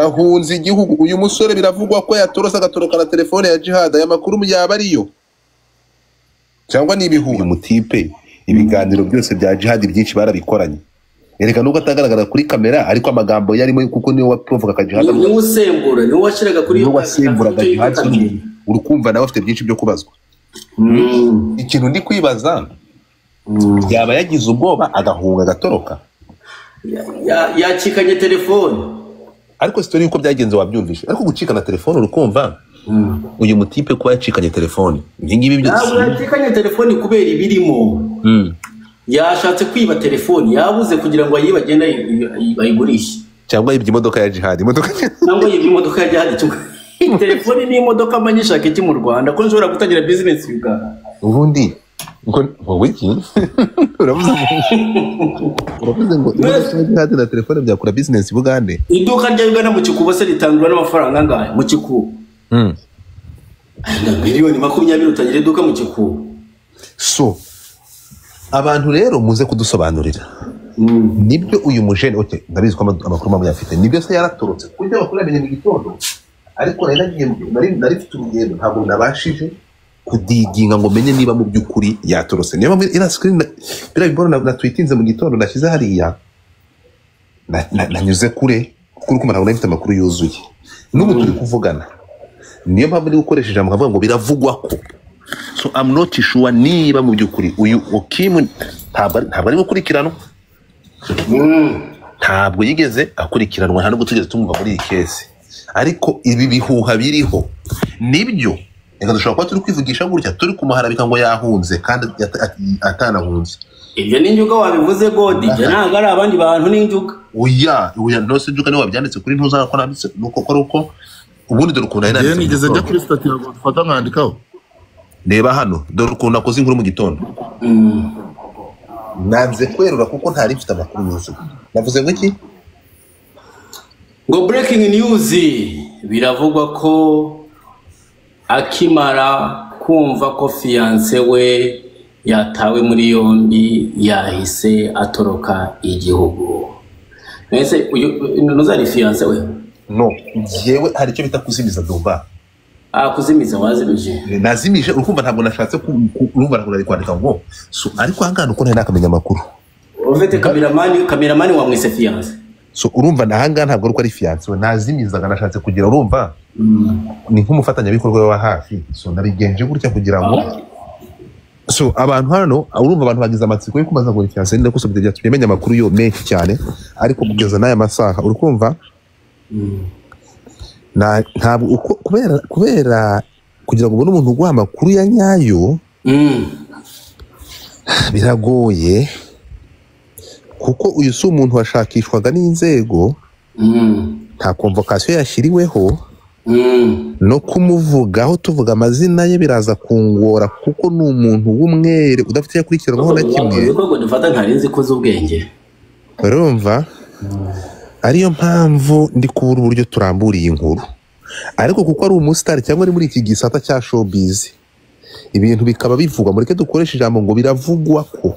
yahunze igihugu. Uyu musore biravugwa ko yatorose agatoroka na telefone ya Jihad. Aya makuru yaba ariyo cyangwa ni ibihuha? Uyu mutipe ibiganiro byose bya Jihad byinshi barabikoranye, ereka nubwo atagaragara kuri kamera ariko amagambo yarimo kuko niwe waprovoka Jihad, niwe usembura, niwe washiraga kuri niwe wasembura Jihad. Urukumva nawe afite byinshi byo kubazwa. Ikintu ndi kwibaza, yaba yagize ubwoba agahunga agatoroka, yacikanye telefone. Ariko story yuko byagenze wabyumvishe, ariko gucikana telefone urukumva uyu mutipe kuba yacikanye telefone ngibi byo yacikanye telefone kubera ibirimo. Yashatse kwiba telefone, yabuze kugira ngo ayiba agenda ayigurishe, cyangwa yibye imodoka ya Jihad, cyangwa yibye imodoka ya Jihad. Telefone ni imodoka amanyishaka iki mu Rwanda ko nshobora gutangira business yuga ubundi ngo wiki uravuze ngo Jihad na telefone byakora business Bugande. Iduka rya Uganda mu Kikubo se ritangwa n'amafaranga ngahe mu Kikubo? Miliyoni 20 utagira iduka mu Kikubo. So abantu rero muze kudusobanurira nibyo uyu mujene oke ndabizi ko amakuru mamwe yafite nibyo se yaratorotse kujya bakora amenye mu gitondo, ariko nari mfite urugendo ntabwo nabashije kudiginga ngo menye niba mu by'ukuri yatorose. Niyo mpamvu ira screen birabibona na tweetinze mu gitondo nashyize hariya nanyuze kure kuko uko ntabwo nafite amakuru yuzuye n'ubu turi kuvugana. Niyo mpamvu ndi gukoresha ijambo nkavuga ngo biravugwa ko. So I'm not sure niba mu by'ukuri uyu Okim ntabwo ari gukurikiranwa, ntabwo yigeze akurikiranwa, nta nubwo tugeze tumva muri iyi kesi. Ariko ibi bihuha biriho nibyo, reka dushobora kuba turi kwivugisha gutya turi kumuharabika ngo yahunze kandi atanahunze. Ibyo ni injuga wabivuze Godi, ntabwo ari abandi bantu n'injuga. Oya ntose injuga niwe wabyanditse kuri ntuza ko nanditse nuko ko ruko ubundi dore ukuntu nanditse. Nigeze njya kuri stat ya gufata nkandikaho. Reba hano dore ukuntu nakoze inkuru mu gitondo. Nanze kwerura kuko ntari mfite amakuru yuzuye. Navuze ngo iki? Ngo breaking news biravugwa ko akimara kumva ko fiance we yatawe muri yombi yahise atoroka igihugu. Nese uyu nuzari fiance we? No, jewe hari cyo bita kuzimiza Dumba. Kuzimiza wazimije? Nazimije urukumva ntabwo nashatse urumva ntabwo nari kwandika ngo so ariko hangana uko ntari nakamenya amakuru. Ufite kameramani wa mwise fiance. So urumva nahanga ntabwo ruko ari fiance we nazimizaga nashatse kugira urumva ni nk'umufatanya bikorwa wa hafi. So narigenje gutya kugira ngo so abantu hano urumva abantu bagize amatsiko yo kumaza ngo fiance ndako so byatumye menya amakuru yo menshi cyane, ariko kugeza n'aya masaha urukumva ntabwo kubera kugira ngo ubone umuntu uguha amakuru ya nyayo biragoye, kuko uyu si umuntu washakishwaga n'inzego, nta convocation yashyiriweho no kumuvugaho tuvuga amazina ye biraza kungora kuko ni umuntu w'umwere udafite yakurikiranwaho na kimwe. Kuko dufata ntarinzi ko z'ubwenge urumva, ariyo mpamvu ndi kubura uburyo turamburiye inkuru, ariko kuko ari umusitari cyangwa ari muri iki gisata cya showbiz ibintu bikaba bivugwa, mureke dukoresha ijambo ngo biravugwa ko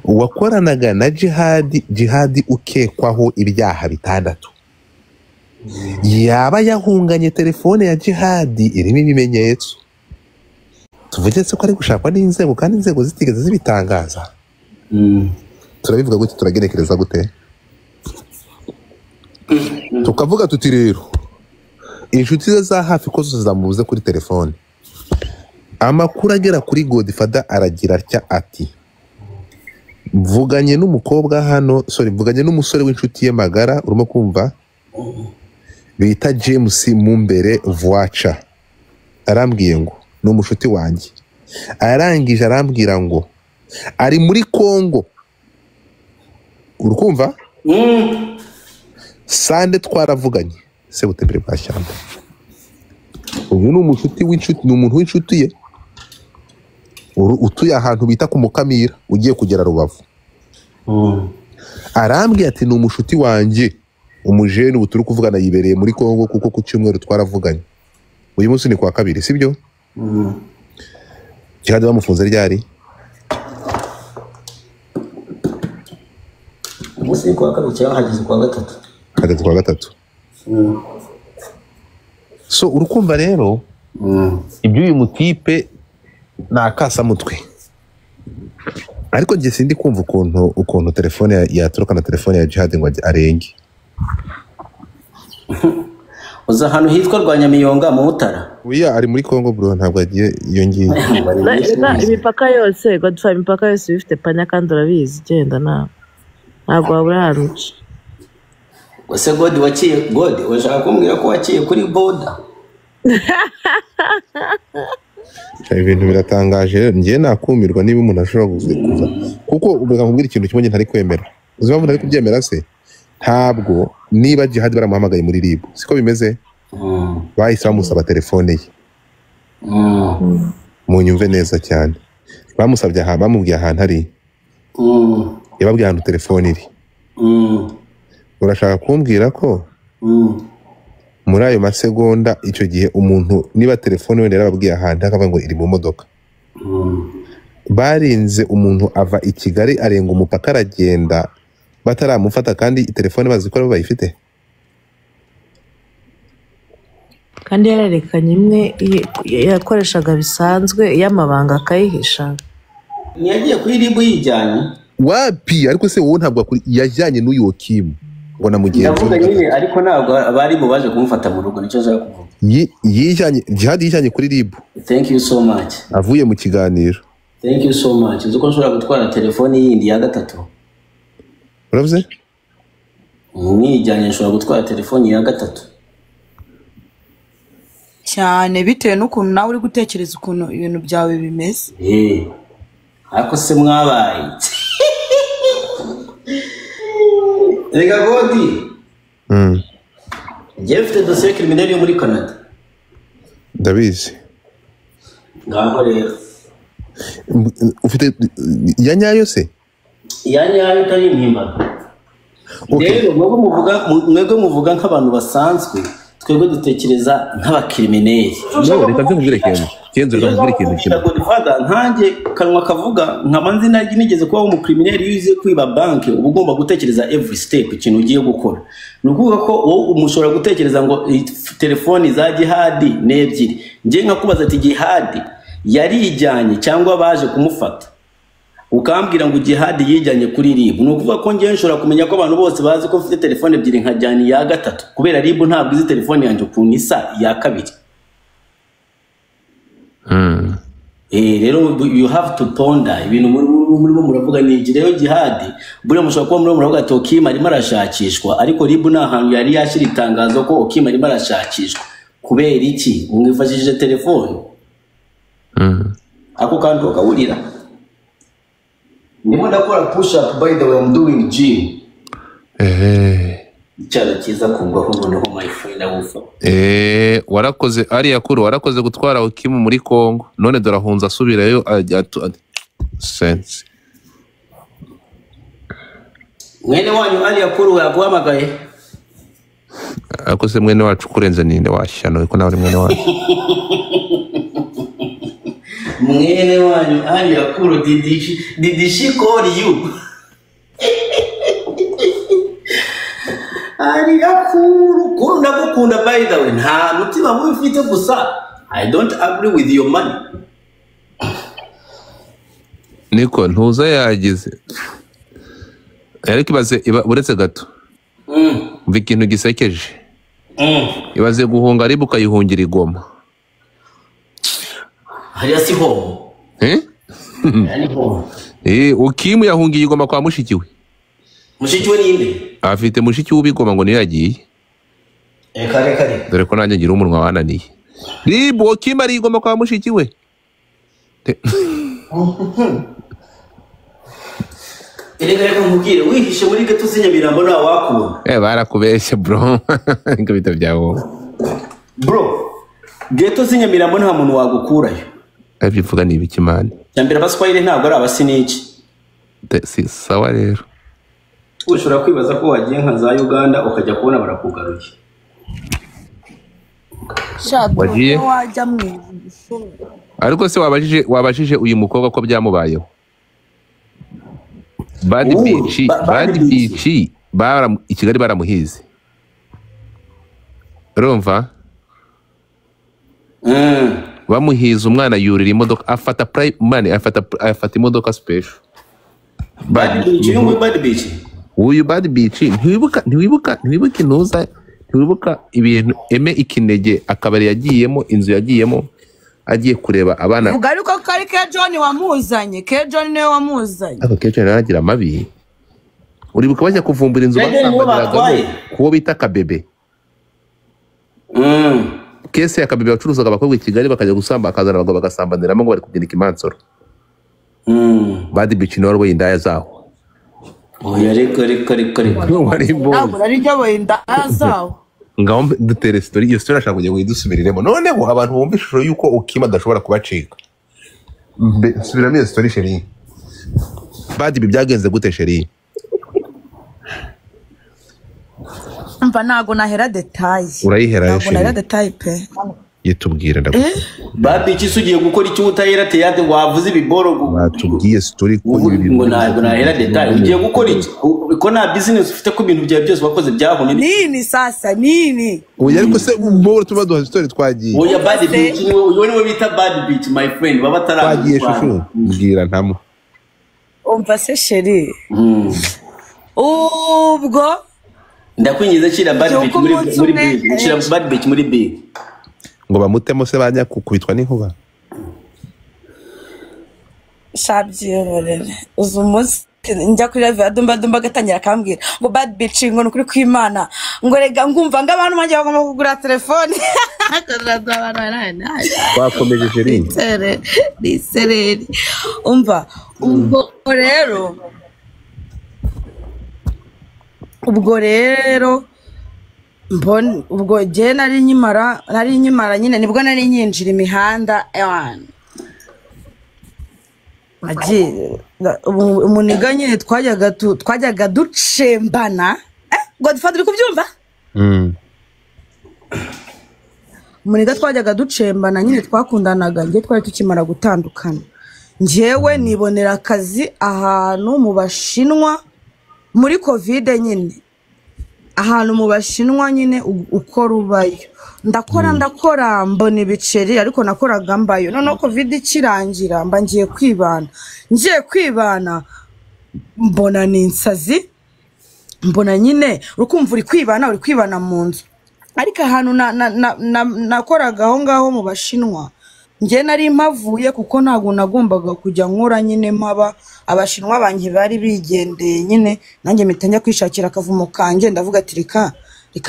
uwakoranaga na Jihad ukekwaho ibyaha 6 yaba yahunganye telefone ya Jihad irimo ibimenyetso. Tuvugetse ko ari gushakwa n'inzego kandi inzego zitigeze zibitangaza. Turabivuga gute, turagerekereza gute? Tukavuga tuti rero inshuti ze za hafi ko zamubuze kuri telefone. Amakuru agera kuri Godfather aragira atya ati mvuganye n'umukobwa hano, mvuganye n'umusore w'inshuti ye magara, urimo kumva, bita James Mumbere Voacha. Arambwiye ngo ni umushuti wanjye, arangije arambwira ngo ari muri Kongo, urukumva. Sande twaravuganye se butembere bwa Shyamba. Uyu ni umushuti w'inshuti, ni umuntu w'inshuti ye utuye ahantu bita ku Mukamira ugiye kugera Rubavu. Arambwiye ati ni umushuti wanjye umujene ubu turi kuvugana yibereye muri Kongo kuko ku cyumweru twaravuganye. Uyu munsi ni kwa kabiri sibyo? Jihad bamufunze ryari? Umunsi kwa kabiri cyangwa hageze kwa gatatu? Hageze kwa gatatu. so urukumva rero ibyo uyu mutipe ni akasamutwe, ariko njye sindi kumva ukuntu telefone yatoroka na telefone ya Jihad ngo arenge. uza ahantu hitwa Rwanyamiyonga mu Butara. Oya ari muri Congo bro, ntabwo agiye iyo ngiyo. Imipaka yose Godfrey, imipaka yose bifite panya kandi urabizi genda nawe ntabwo wabura ahantu uca. Ese God waciye God washaka kumbwira ko waciye kuri border? Ibintu biratangaje rero, njye nakumirwa niba umuntu ashobora kuza kuko ubega nkubwira ikintu kimwe ntari kwemera. Uzi impamvu ntari kubyemera se? Ntabwo niba Jihad baramuhamagaye muri RIB siko bimeze, bahise bamusaba telefone ye. Munyumve neza cyane, bamusabye bamubwiye ahantu ari, yababwiye ahantu telefone iri. Urashaka kumbwira ko muri ayo masegonda icyo gihe umuntu niba telefone wenda yarababwiye ahantu akavuga ngo iri mu modoka, barinze umuntu ava i Kigali arenga umupaka aragenda bataramufata kandi telefone bazi ko bayifite? Kandi yarerekanye imwe yakoreshaga bisanzwe y'amabanga akayihisha. Yagiye kuri RIB yijyanye wapi? Ariko se wowe ntabwo yajyanye n'uyu Kim ngo namugenzi ndavuga nyine, ariko ntabwo abari bo baje kumufata mu rugo, nicyo nshaka kuvuga. Yijyanye Jihad yijyanye kuri RIB. Thank you so much. Avuye mu kiganiro. Thank you so much. Uzi ko nshobora gutwara telefone yindi ya gatatu? Uravuze? Nijyanye nshobora gutwara telefone ya gatatu cyane bitewe n'ukuntu nawe uri gutekereza ukuntu ibintu byawe bimeze. Ariko se mwabaye rega Godi. Njye mfite dosiye criminelle yo muri Canada. Ndabizi. Ngaho rero ufite ya nyayo se? Ya nyayo itari impimbano. Rero mwebwe muvuga nk'abantu basanzwe, twebwe dutekereza nk'abakrimineli. Reka nkubwire ikintu ntange kanwa kavuga nkamanzi nigeze kuba umukrimineli yuze kwiba banki, uba ugomba gutekereza every step ikintu ugiye gukora. Ni ukuvuga ko wowe umushobora gutekereza ngo telefoni za Jihad n'ebyiri, njye nkakubaza ati Jihad yarijyanye cyangwa baje kumufata, ukambwira ngo Jihad yijyanye kuri RIB. Ni ukuvuga ko njye nshobora kumenya ko abantu bose bazi ko mfite telefone ebyiri nkajyana ya gatatu, kubera RIB ntabwo izi telefone yanjye ukuntu isa ya kabiri. Rero you have to ponder ibintu muri muravuga ni iki. Rero Jihad buri mushobora kuba muri muravuga ati Kim arimo arashakishwa, ariko RIB nta hantu yari yashira itangazo ko Kim arimo arashakishwa. Kubera iki? Mwifashishije telefone. Ako kandi ukawurira. Ndimo ndakora push up, by the way I'm doing gym. Cyara kiza kumva ko noneho my friend awufa. Warakoze ari yakuru, warakoze gutwara Kim muri Congo, none dorahunza asubirayo sense. Mwene wanyu ari yakuru yaguhamagaye? Ako se mwene wacu kurenza ninde washyano ko nawe mwene wacu. Mwene wanyu ari yakuru, did she call you? Ari yakuru kunda gukunda, by the way nta mutima mufite gusa I don't agree with your money. Niko ntuza yagize ariko ibaze buretse gato umva ikintu gisekeje. Ibaze guhunga RIB ukayihungira i Goma. Hariya si homo. Yani homo. Kim yahungiye i Goma kwa mushikiwe. Mushikiwe ninde? Afite mushiki w'ubigoma ngo niyo yagiye. Kare. Dore ko nanjye ngira umunwa wananiye. RIB Kim ari i Goma kwa mushikiwe. Reka nkubwire wihishe muri gato Nyamirambo nawe wakubona. Barakubeshye bro. Ngo bita byawo. Bro, geto Nyamirambo nta muntu wagukurayo. Abivuga ni ibiki man? Cyambere abaswahili ntabwo ari abasiniki. Si sawa rero. Ushobora kwibaza ko wagiye nka za Uganda ukajya kubona barakugaruye. Wagiye wajya mu ariko se wabajije uyu mukobwa ko byamubayeho? Bad Beach i Kigali baramuhize. urumva bamuhiza umwana yurira imodoka afata imodoka special Bad Beach uyu Bad Beach ntiwibuka ibintu Eme Ikinege akabari yagiyemo inzu yagiyemo agiye kureba abana vuga ariko kari ke John wamuzanye ke John niwe wamuzanye ako ke John aragira amabi uribuka bajya kuvumbura inzu basambagiragamo kuwo bita Kabebe kese ya Kabebe bacuruzaga abakobwa I Kigali bakajya gusamba akazana abagabo bagasambaniramo ngo bari kubyina ikimansoro Bad Beach ni warwo indaya zaho oya reka ntabwo ari ryo wenda zawo ngaho dutere story iyo story ashaka kujya gusubiriremo noneho abantu bumva ishusho yuko Ukima adashobora kubacika subiramo iyo story sheri Bad Beach byagenze gute sheri mva ntago nahera detail urayihera ntago nahera detail pe yitubwira ndagusaba Bad Beach ugiye gukora icyo utayera teyade wavuze ibiboro batubwiye story ko ibi ngo ntabwo nahera detail ugiye gukora iki ko na business ufite ko ibintu byawe byose wakoze byahone nini sasa nini oya ariko se bo tubaduha story twagiye oya Bad Beach niwe bita Bad Beach my friend baba twagiye shushu mbwira ntamo umva se sheri ubwo ndakwinjiza shira Bad Beach muri beach shira Bad Beach muri beach ngo bamutemo se bajya kukubitwa n'inkuba shabyirorere uzumunsi njya kuri live adumba gatangira akambwira ngo Bad Beach ngo nukuri kwimana ngo rega ngumva ngo abantu bajya bagomba kugura telefone twakomeje sheri sereri umva ubwo rero ubwo je nari nyimara nyine nibwo nari nyinjira imihanda umuniga nyine twajyaga ducembana ngo dufata uri kubyumva umuniga twajyaga ducembana nyine twakundanaga njye twari tukimara gutandukana njyewe nibonera akazi ahantu mu Bashinwa muri covid nyine ahantu mu Bashinwa nyine uko rubayo ndakora mbona ibiceri ariko nakoraga mbayo noneho covid ikirangira mba ngiye kwibana mbona ninsazi mbona nyine urukumva uri kwibana mu nzu ariko ahantu nakoraga aho ngaho mu Bashinwa njye nari mpavuye kuko ntago nagombaga kujya nkora nyine mpaba Abashinwa banjye bari bigendeye nyine nanjye mitanya kwishakira akavumo kanje ndavuga ati reka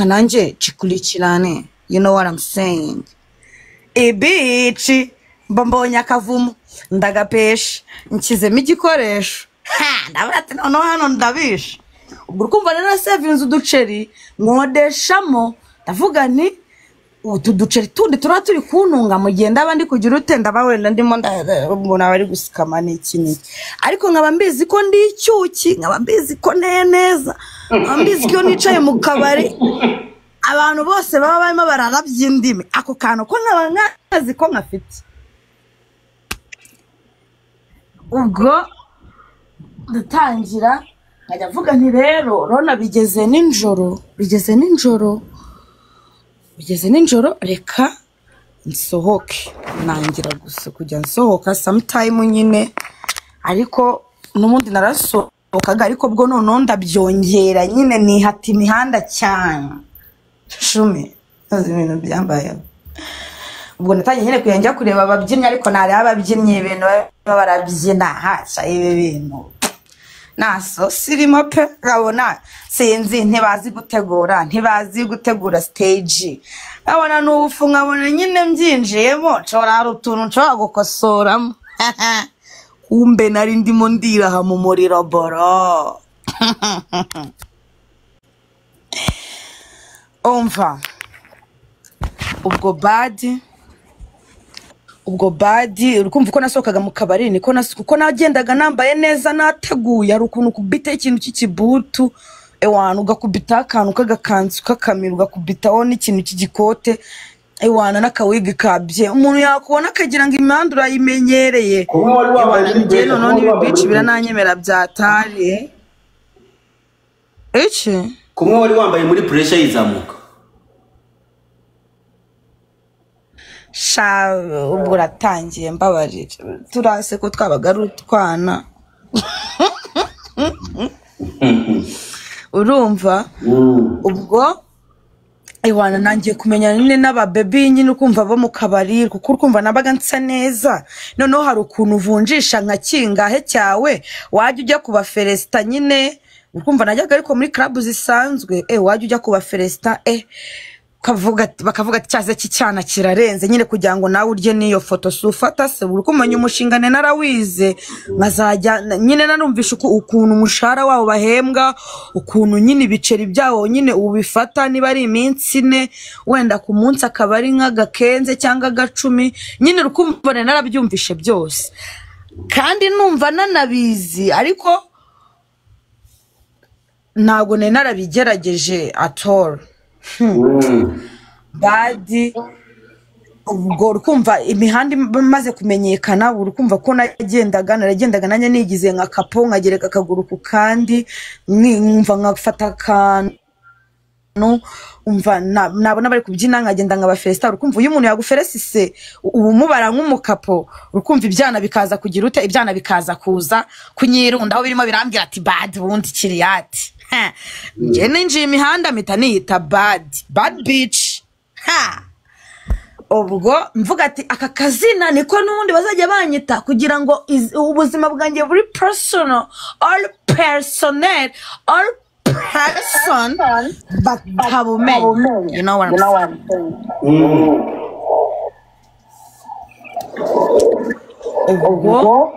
nanjye cikurikirane you know what I'm saying ibici mbonye akavumo ndagapesha nkizemo igikoresho ndavuga ati noneho hano ndabisha ubwo ukumva rero savings uduceri nkodeshamo ndavuga ni utu duceri tundi turi kuntunga mu gihe ndaba ndi kugira utenda bawenda ndimo mbona bari gusikama n'iki ariko nkaba mbizi ko ndi icyuki nkaba mbizi ko neza nkaba mbizi ko nicaye mu kabari abantu bose baba barimo bararabya indimi ako kantu ko nkaba nkazi ko nkafite ubwo ndatangira nkajya mvuga nti rero rona bigeze ninjoro reka nsohoke nangira gusa kujya nsohoka sometime nyine ariko n'umundi narasohokaga ariko bwo noneho ndabyongera nyine nihata imihanda cyane shumi azi ibintu byambaye ubwo natangiye nyine kujya kureba ababyinnyi ariko nareba ababyinnyi ibintu barabyina haca ibi bintu naso sirimo pe kabona sinzi ntibazi gutegura stage kabona n'ubufu nkabona nyine mbyinjiyemo nshobora hari utuntu nshobora gukosoramo kumbe nari ndimo ndiraha mu muriro boro umva ubwo badi urukumva uko nasohokaga mu kabari niko kuko nagendaga nambaye neza nateguye ari ukuntu kubita ikintu cy'ikibutu ewana ugakubita akantu k'agakanzu kakamira ugakubitaho n'ikintu cy'igikote ewana n'akawigi kabye umuntu yakubona akagira ngo imihanda urayimenyereye ewana none n'ibi bici birananyemera byatari iki kumwe wari wambaye muri pressure yizamuka sha ubwo uratangiye mbabarira turase ko twabaga ari utwana urumva ubwo iwana nangiye kumenya nyine n'ababebi nyine ukumva bo mu kabari kuko ukumva nabaga nsa neza noneho hari ukuntu uvunjisha nka kingahe cyawe wajya ujya kuba feresita nyine ukumva najyaga ariko muri club zisanzwe wajya ujya kuba feresita bakavuga ati cyaze cyana kirarenze nyine kugira ngo nawe urye niyo foto sufata se urukumenya umushinga narawize nkazajya nyine narumvisha ukuntu umushahara wabo bahembwa ukuntu nyine ibiceri byawo nyine ubifata niba ari iminsi 4 wenda ku munsi akaba ari nk'agakenze cyangwa agacumi nyine urukumva narabyumvishe byose kandi numva nanabizi ariko ntago narabigerageje at all badi ubwo urukumva imihanda maze kumenyekana urukumva ko naragendaga nanjye nigize nka kapo nkagereka akaguru ku kandi numva nkafata akantu umva nabona bari kubyina nkagenda nkaba festa urukumva uyu muntu yaguferesise ubumubara nk'umukapo urukumva ibyana bikaza kugira ute ibyana bikaza kuza kunyirundaho birimo birambwira ati bad bundi kiriyati nje ninjiye imihanda mpita niyita bad bitch ubwo mvuga ati aka kazina niko n'ubundi bazajya banyita kugira ngo ubuzima bwanjye buri personal all personnel all person but habumenye you know what I'm saying ubwo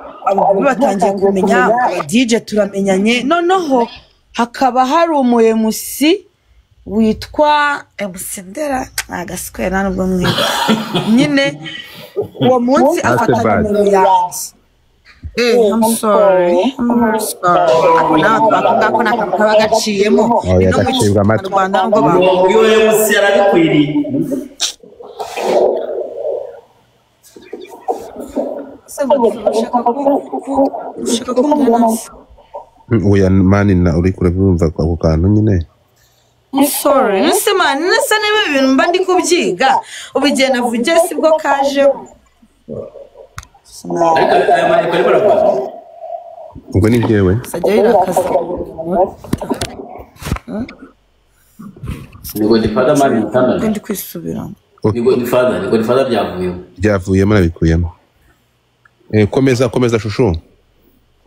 batangiye kumenya DJ turamenyanye noneho hakaba hari umuyemusi witwa Emusendera agaswera nubwo mwe nyine uwo munsi afata nimero yanjye I'm sorry ako nakaba gaciyemo no mu Rwanda ngo babo uyu muyemusi yarabikwiriye oya mani na uri kurabumva ako kantu nyine sorry nese mani nese niba ibintu mba ndi kubyiga ubigena vuge sibwo kaje ubwo ni byewe sajya irakaza nigo difada mani mutanda ndi kwisubira nigo difada byavuyemo nabikuyemo komeza shusho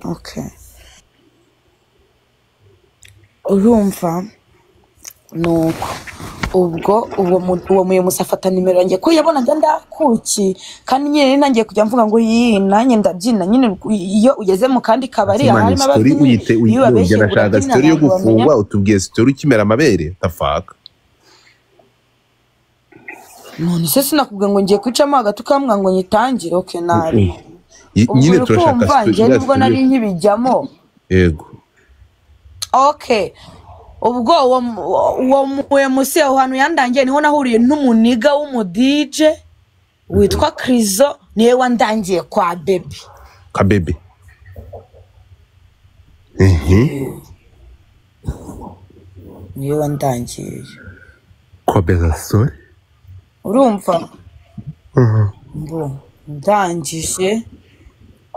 okay urumva nuko ubwo uwo muyemusi afata nimero yanjye ko yabonaga ndakuki kandi nyine nangiye kujya mvuga ngo nanjye ndabyina nyine iyo ugeze mu kandi kabari harimo ababyinnyi iyo babeshye ndashaka story yo gufungwa utubwiye story ukimera amabere tafaka none se sinakubwiye ngo ngiye kwicamo hagati ukamwa ngo nyitangire okay nabi nyine turashaka story nibwo nari nkibijyamo yego okay ubwo uwo muyemusi aho hantu yandangiye niho nahuriye n'umuniga w'umudj witwa Krizo niwe wandangiye kwa baby ka baby niwe wandangiye kwa beza story urumva ndangije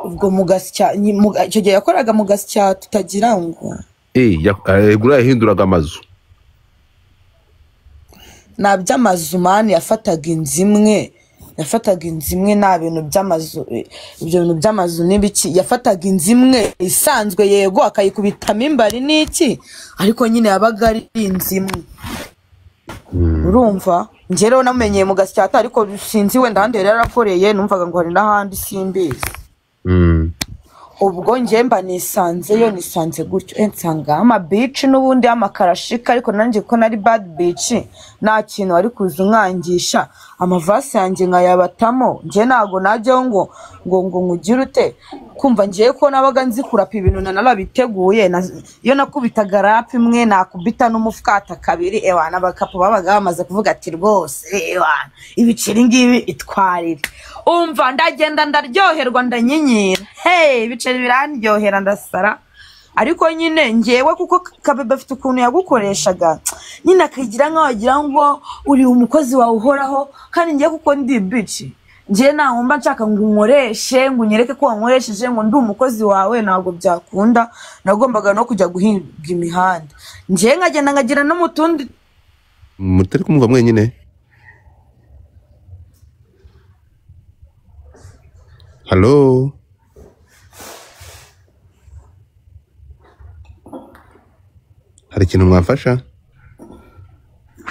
ubwo mugasya icyo gihe yakoraga mugasya tutagira ngo gura yahinduraga amazu na by'amazu mani yafataga inzimwe nta bintu by'amazu ibyo bintu by'amazu n'ibiki yafataga inzimwe isanzwe yego akayikubitamo imbari n'iki ariko nyine yabaga ari inzimwe urumva njye rero namenyeye mu gasyata ariko sinzi wenda ahandi yari yarakoreye numvaga ngo hari n'ahandi simbizi ubwo njye mba nisanze gutyo nsanga beach n'ubundi amakarashika ariko nanjye ko nari bad beach nta kintu ari kuza umwangisha amavasi yanjye nkayabatamo njye ntago najyaho ngo ngugire ute kumva ngiye ko nabaga nzi kurapa ibintu narabiteguye iyo nakubitaga rap imwe nakubita n'umufukata kabiri ewana abakapo babaga bamaze kuvuga ati rwose ewana ibiciri ngibi itwarire umva ndagenda ndaryoherwa ndanyinyira ibiceri birandyohera ndasara ariko nyine ngewe kuko Kabebe afite ukuntu yagukoreshaga nyine akigira nkaho wagira ngo uri umukozi wawe uhoraho kandi ngewe kuko ndi bici ngewe ntaho mba nshaka ngo unkoreshe ngo unyereke ko wankoresheje ngo ndi umukozi wawe ntabwo byakunda nagombaga no kujya guhinga imihanda ngewe nkagenda nkagira no mu tundi mutari kumva mwenyine. Hello. Hari ikintu mwafasha?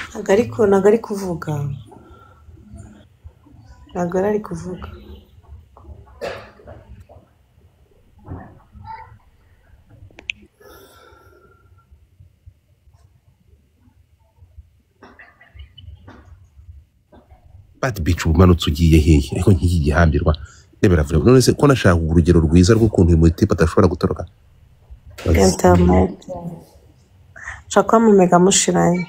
ntabwo ari kuvuga ntabwo ari kuvuga Bad bitch umanutse ugiye hehe ariko nk'iki gihambirwa ndebera vure none se ko nashaka urugero rwiza rw'ukuntu uyu mutipe atashobora gutoroka internet nshaka mu mega mushiranye